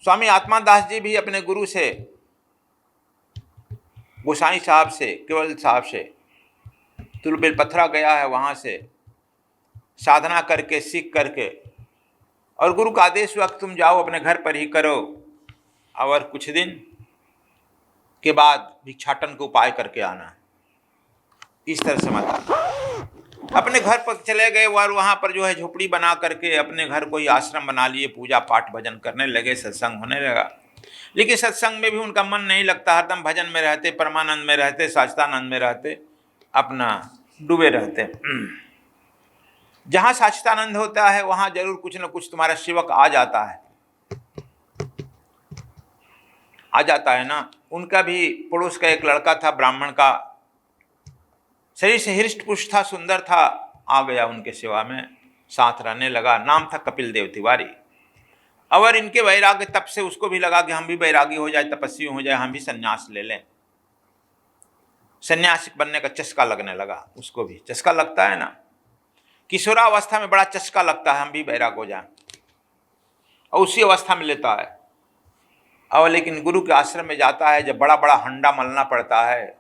स्वामी आत्मादास जी भी अपने गुरु से, गोसाई साहब से, केवल साहब से तुलबेलपत्थरा गया है, वहाँ से साधना करके सीख करके, और गुरु का आदेश हुआ कि तुम जाओ अपने घर पर ही करो, और कुछ दिन के बाद भिक्षाटन का उपाय करके आना। इस तरह से मत अपने घर पर चले गए और वहाँ पर जो है झोपड़ी बना करके अपने घर को ही आश्रम बना लिए, पूजा पाठ भजन करने लगे, सत्संग होने लगा। लेकिन सत्संग में भी उनका मन नहीं लगता, हरदम भजन में रहते, परमानंद में रहते, सच्चिदानंद में रहते, अपना डूबे रहते। जहाँ सच्चिदानंद होता है वहाँ जरूर कुछ न कुछ तुम्हारा सेवक आ जाता है ना। उनका भी पड़ोस का एक लड़का था, ब्राह्मण का, शरीर से हृष्ट पुष्ट था, सुंदर था, आ गया उनके सेवा में, साथ रहने लगा। नाम था कपिल देव तिवारी। और इनके वैराग्य तब से उसको भी लगा कि हम भी वैरागी हो जाए, तपस्वी हो जाए, हम भी संन्यास ले लें। सन्यासिक बनने का चस्का लगने लगा। उसको भी चस्का लगता है ना, किशोरावस्था में बड़ा चस्का लगता है, हम भी वैराग हो जाएं, और उसी अवस्था में लेता है। और लेकिन गुरु के आश्रम में जाता है, जब बड़ा बड़ा हंडा मलना पड़ता है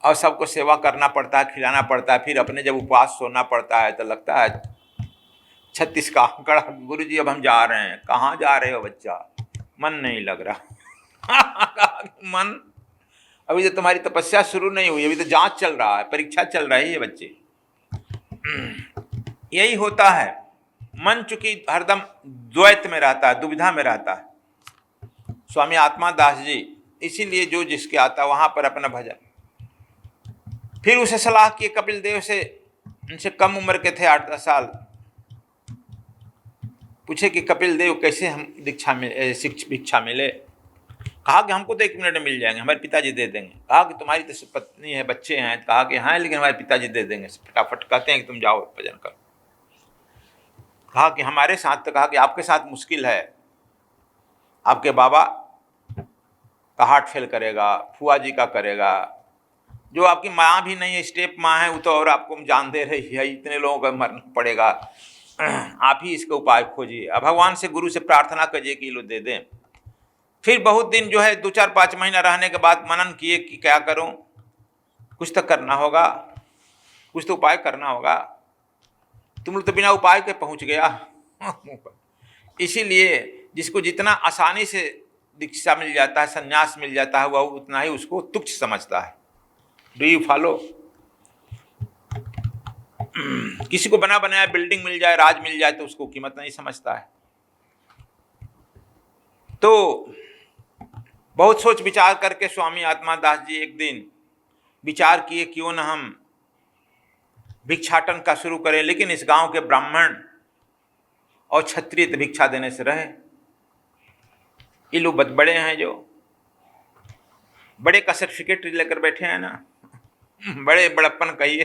और सबको सेवा करना पड़ता है, खिलाना पड़ता है, फिर अपने जब उपवास सोना पड़ता है तो लगता है 36 का आंकड़ा, गुरु जी अब हम जा रहे हैं। कहाँ जा रहे हो बच्चा? मन नहीं लग रहा। मन, अभी तो तुम्हारी तपस्या शुरू नहीं हुई, अभी तो जांच चल रहा है, परीक्षा चल रही है बच्चे। यही होता है, मन चूंकि हरदम द्वैत में रहता है, दुविधा में रहता है। स्वामी आत्मादास जी इसीलिए जो जिसके आता वहां पर अपना भजन। फिर उसे सलाह किए कपिल देव से, उनसे कम उम्र के थे, 8-10 साल। पूछे कि कपिल देव कैसे हम भिक्षा मिले? कहा कि हमको तो 1 मिनट में मिल जाएंगे, हमारे पिताजी दे देंगे। कहा कि तुम्हारी तो पत्नी है, बच्चे हैं? कहा कि हाँ, लेकिन हमारे पिताजी दे देंगे, फटाफट कहते हैं कि तुम जाओ भजन करो। कहा कि हमारे साथ, तो कहा कि आपके साथ मुश्किल है, आपके बाबा का हार्ट फेल करेगा, फुआ जी का करेगा, जो आपकी माँ भी नहीं है, स्टेप माँ है, वो तो और आपको जान दे रही है, इतने लोगों का मरना पड़ेगा, आप ही इसका उपाय खोजिए। अब भगवान से, गुरु से प्रार्थना कीजिए कि लो दे दें। फिर बहुत दिन जो है 2-4-5 महीना रहने के बाद मनन किए कि क्या करूं, कुछ तो करना होगा, कुछ तो उपाय करना होगा। तुम लोग तो बिना उपाय के पहुंच गया। इसीलिए जिसको जितना आसानी से दीक्षा मिल जाता है, संन्यास मिल जाता है, वह उतना ही उसको तुच्छ समझता है। Do you follow? किसी को बना बनाया बिल्डिंग मिल जाए, राज मिल जाए, तो उसको कीमत नहीं समझता है। तो बहुत सोच विचार करके स्वामी आत्मादास जी एक दिन विचार किए, क्यों न हम भिक्षाटन का शुरू करें। लेकिन इस गांव के ब्राह्मण और क्षत्रिय तो भिक्षा देने से रहे। ये लोग बड़े हैं, जो बड़े का सर्टिफिकेट लेकर बैठे हैं ना, बड़े बड़प्पन कहिए,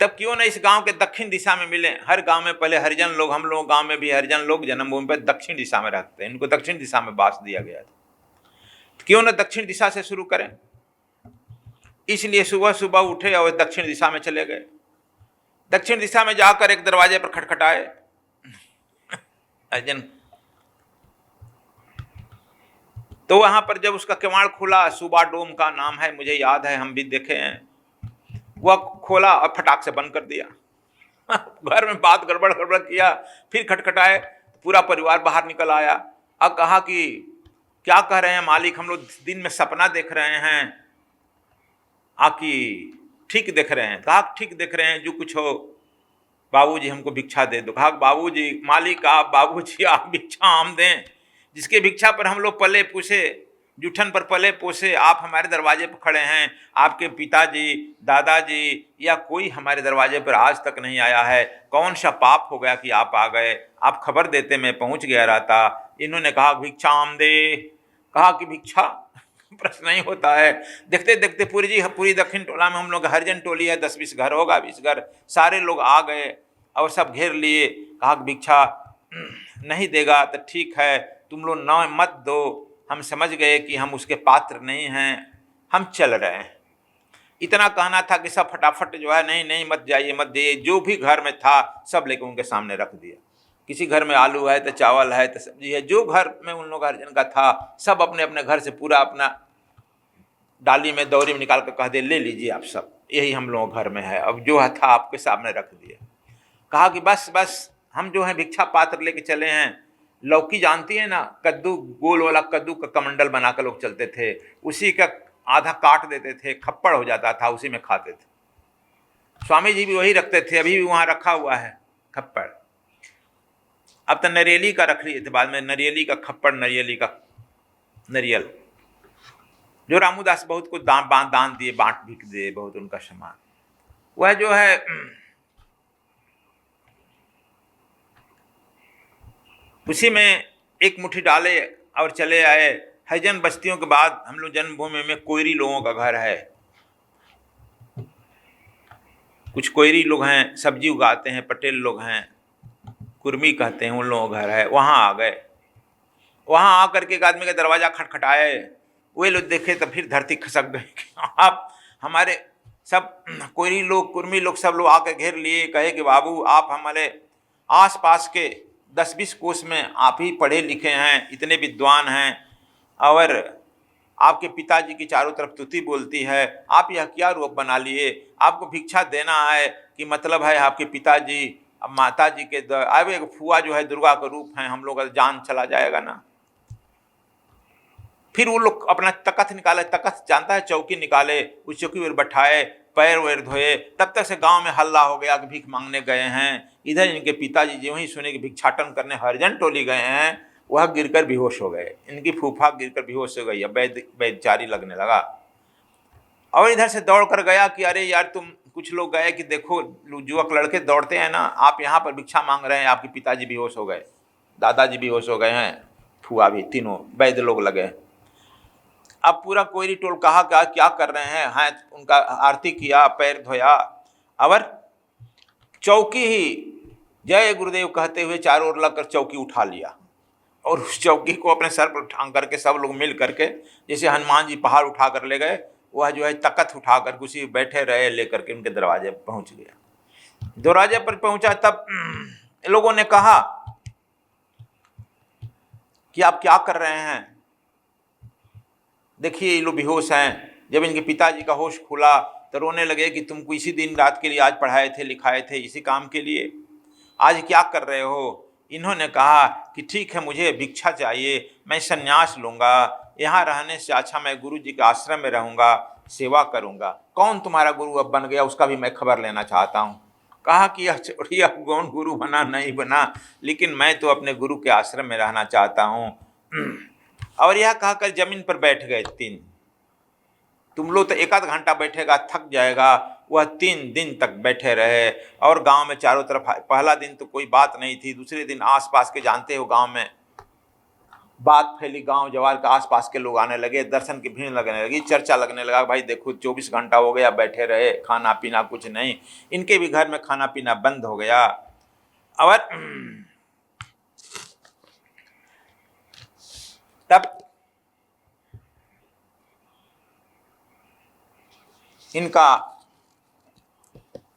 तब क्यों न इस गांव के दक्षिण दिशा में मिले। हर गांव में पहले हरिजन लोग, हम लोग गांव में भी हरिजन लोग जन्मभूमि पर दक्षिण दिशा में रहते हैं, इनको दक्षिण दिशा में बास दिया गया था। क्यों न दक्षिण दिशा से शुरू करें। इसलिए सुबह सुबह उठे और दक्षिण दिशा में चले गए। दक्षिण दिशा में जाकर एक दरवाजे पर खटखटाए। हरिजन तो वहां पर जब उसका किवाड़ खुला, सुबा डोम का नाम है, मुझे याद है, हम भी देखे हैं, वह खोला और फटाक से बंद कर दिया। घर में बात गड़बड़ किया, फिर खटखटाए, पूरा परिवार बाहर निकल आया। अब कहा कि क्या कह रहे हैं मालिक, हम लोग दिन में सपना देख रहे हैं, आकि ठीक देख रहे हैं? कहा ठीक देख रहे हैं, जो कुछ हो बाबूजी हमको भिक्षा दे दो। कहा बाबूजी, मालिक आप, बाबूजी आप भिक्षा हम दें? जिसके भिक्षा पर हम लोग पले पूछे, जूठन पर पले पोसे, आप हमारे दरवाजे पर खड़े हैं। आपके पिताजी, दादाजी या कोई हमारे दरवाजे पर आज तक नहीं आया है। कौन सा पाप हो गया कि आप आ गए? आप खबर देते मैं पहुंच गया रहता। इन्होंने कहा भिक्षा हम दे। कहा कि भिक्षा प्रश्न नहीं होता है। देखते देखते पूरी दक्षिण टोला में हम लोग हरिजन टोली है, 10-20 घर होगा, 20 घर, सारे लोग आ गए और सब घेर लिए। कहा कि भिक्षा नहीं देगा तो ठीक है, तुम लोग न मत दो, हम समझ गए कि हम उसके पात्र नहीं हैं, हम चल रहे हैं। इतना कहना था कि सब फटाफट जो है, नहीं नहीं मत जाइए, मत जाइए, जो भी घर में था सब लेकर उनके सामने रख दिया। किसी घर में आलू है तो चावल है तो सब्जी है, जो घर में उन लोग अर्जन का था सब अपने अपने घर से पूरा अपना डाली में दौरी में निकाल कर कह दे ले लीजिए आप सब, यही हम लोगों घर में है, अब जो है था आपके सामने रख दिए। कहा कि बस बस हम जो है भिक्षा पात्र लेके चले हैं, लौकी जानती है ना, कद्दू, गोल वाला कद्दू का कमंडल बनाकर लोग चलते थे, उसी का आधा काट देते थे, खप्पड़ हो जाता था, उसी में खाते थे। स्वामी जी भी वही रखते थे, अभी भी वहाँ रखा हुआ है खप्पड़। अब तो नरियली का रख लिए थे बाद में, नरियली का खप्पड़, नरियली का नरियल, जो रामूदास बहुत कुछ दान दिए, बांट भी दिए बहुत उनका सामान। वह जो है उसी में एक मुट्ठी डाले और चले आए। हरिजन बस्तियों के बाद हम लोग जन्मभूमि में कोयरी लोगों का घर है, कुछ कोयरी लोग हैं, सब्जी उगाते हैं, पटेल लोग हैं, कुर्मी कहते हैं, उन लोगों का घर है। वहाँ आ गए, वहाँ आकर के एक आदमी का दरवाज़ा खटखटाए, वे लोग देखे तो फिर धरती खसक गई। आप हमारे सब कोयरी लोग, कुर्मी लोग सब लोग आकर घेर लिए, कहे कि बाबू आप हमारे आसपास के 10-20 कोस में आप ही पढ़े लिखे हैं, इतने विद्वान हैं, और आपके पिताजी की चारों तरफ तुति बोलती है, आप यह क्या रूप बना लिए? आपको भिक्षा देना है कि मतलब है आपके पिताजी अब माता जी के अब एक फुआ जो है दुर्गा का रूप है, हम लोग का जान चला जाएगा ना। फिर वो लोग अपना तकथ निकाले, तकथ जानता है, चौकी निकाले, उस चौकी पर बैठाए, पैर वैर धोए। तब तक से गांव में हल्ला हो गया कि भीख मांगने गए हैं। इधर इनके पिताजी जो ही सुने कि भिक्षाटन करने हरिजन टोली गए हैं, वह गिरकर बेहोश हो गए। इनकी फूफा गिरकर बेहोश हो गई, अब बेचारी लगने लगा। और इधर से दौड़ कर गया कि अरे यार तुम, कुछ लोग गए कि देखो युवक लड़के दौड़ते हैं ना, आप यहाँ पर भिक्षा मांग रहे हैं, आपके पिताजी बेहोश हो गए, दादाजी बेहोश हो गए हैं, फुआ भी, तीनों वैद्य लोग लगे। अब पूरा कोयरी टोल कहा क्या कर रहे हैं, हाँ उनका आरती किया, पैर धोया, और चौकी ही जय गुरुदेव कहते हुए चारों ओर लगकर चौकी उठा लिया, और उस चौकी को अपने सर पर उठा करके सब लोग मिल करके, जैसे हनुमान जी पहाड़ उठा कर ले गए, वह जो है तकत उठा कर उसी बैठे रहे, लेकर के उनके दरवाजे पर पहुंच गया। दरवाजे पर पहुंचा तब लोगों ने कहा कि आप क्या कर रहे हैं, देखिए ये लोग बेहोश हैं। जब इनके पिताजी का होश खुला तो रोने लगे कि तुमको इसी दिन रात के लिए आज पढ़ाए थे, लिखाए थे, इसी काम के लिए, आज क्या कर रहे हो? इन्होंने कहा कि ठीक है, मुझे भिक्षा चाहिए, मैं संन्यास लूँगा, यहाँ रहने से अच्छा मैं गुरु जी के आश्रम में रहूँगा, सेवा करूँगा। कौन तुम्हारा गुरु अब बन गया, उसका भी मैं खबर लेना चाहता हूँ। कहा कि यह छोड़िए, कौन गुरु बना नहीं बना, लेकिन मैं तो अपने गुरु के आश्रम में रहना चाहता हूँ। और यह कहकर जमीन पर बैठ गए। 3 तुम लोग तो 1 आध घंटा बैठेगा थक जाएगा, वह 3 दिन तक बैठे रहे। और गांव में चारों तरफ, पहला दिन तो कोई बात नहीं थी, दूसरे दिन आसपास के, जानते हो गांव में बात फैली, गांव जवार के आसपास के लोग आने लगे, दर्शन की भीड़ लगने लगी, चर्चा लगने लगा, भाई देखो 24 घंटा हो गया बैठे रहे, खाना पीना कुछ नहीं। इनके भी घर में खाना पीना बंद हो गया। और तब इनका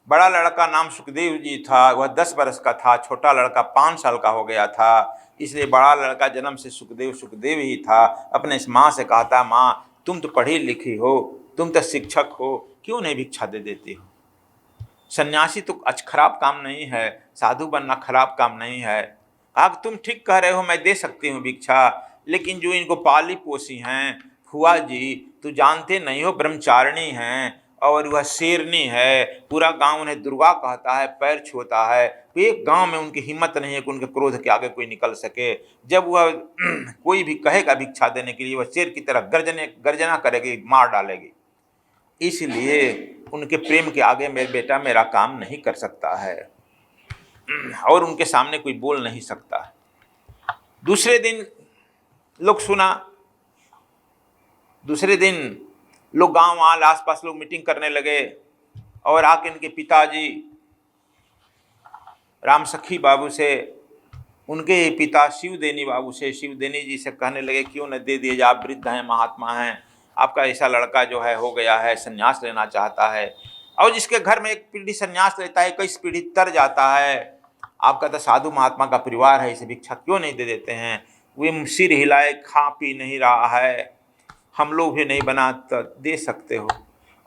बड़ा लड़का नाम सुखदेव जी था, वह 10 वर्ष का था, छोटा लड़का 5 साल का हो गया था, इसलिए बड़ा लड़का जन्म से सुखदेव सुखदेव ही था। अपने इस माँ से कहा था, माँ तुम तो पढ़ी लिखी हो, तुम तो शिक्षक हो, क्यों नहीं भिक्षा दे देती हो? सन्यासी तो खराब काम नहीं है, साधु बनना खराब काम नहीं है। कहा तुम ठीक कह रहे हो, मैं दे सकती हूँ भिक्षा, लेकिन जो इनको पाली पोसी हैं फुआ जी, तो जानते नहीं हो, ब्रह्मचारिणी हैं, और वह शेरनी है, पूरा गांव उन्हें दुर्गा कहता है, पैर छूता है, तो एक गांव में उनकी हिम्मत नहीं है कि उनके क्रोध के आगे कोई निकल सके। जब वह कोई भी कहेगा भिक्षा देने के लिए, वह शेर की तरह गर्जना करेगी, मार डालेगी। इसलिए उनके प्रेम के आगे मेरे बेटा मेरा काम नहीं कर सकता है, और उनके सामने कोई बोल नहीं सकता। दूसरे दिन लोग सुना, दूसरे दिन लोग गांव आल आसपास लोग मीटिंग करने लगे, और आके इनके पिताजी राम सखी बाबू से, उनके पिता शिवदेनी बाबू से, शिवदेनी जी से कहने लगे क्यों न दे दिए, आप वृद्ध हैं, महात्मा हैं, आपका ऐसा लड़का जो है हो गया है, संन्यास लेना चाहता है, और जिसके घर में एक पीढ़ी संन्यास लेता है 21 पीढ़ी तर जाता है, आप कहते साधु महात्मा का परिवार है, इसे भिक्षा क्यों नहीं दे देते हैं? वे सिर हिलाए, खा पी नहीं रहा है, हम लोग भी नहीं बना तो दे सकते हो।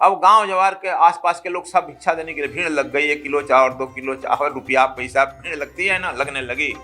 अब गांव जवार के आसपास के लोग सब भिक्षा देने के लिए भीड़ लग गई। 1 किलो चावल, 2 किलो चावल, रुपया पैसा, भीड़ लगती है ना, लगने लगी।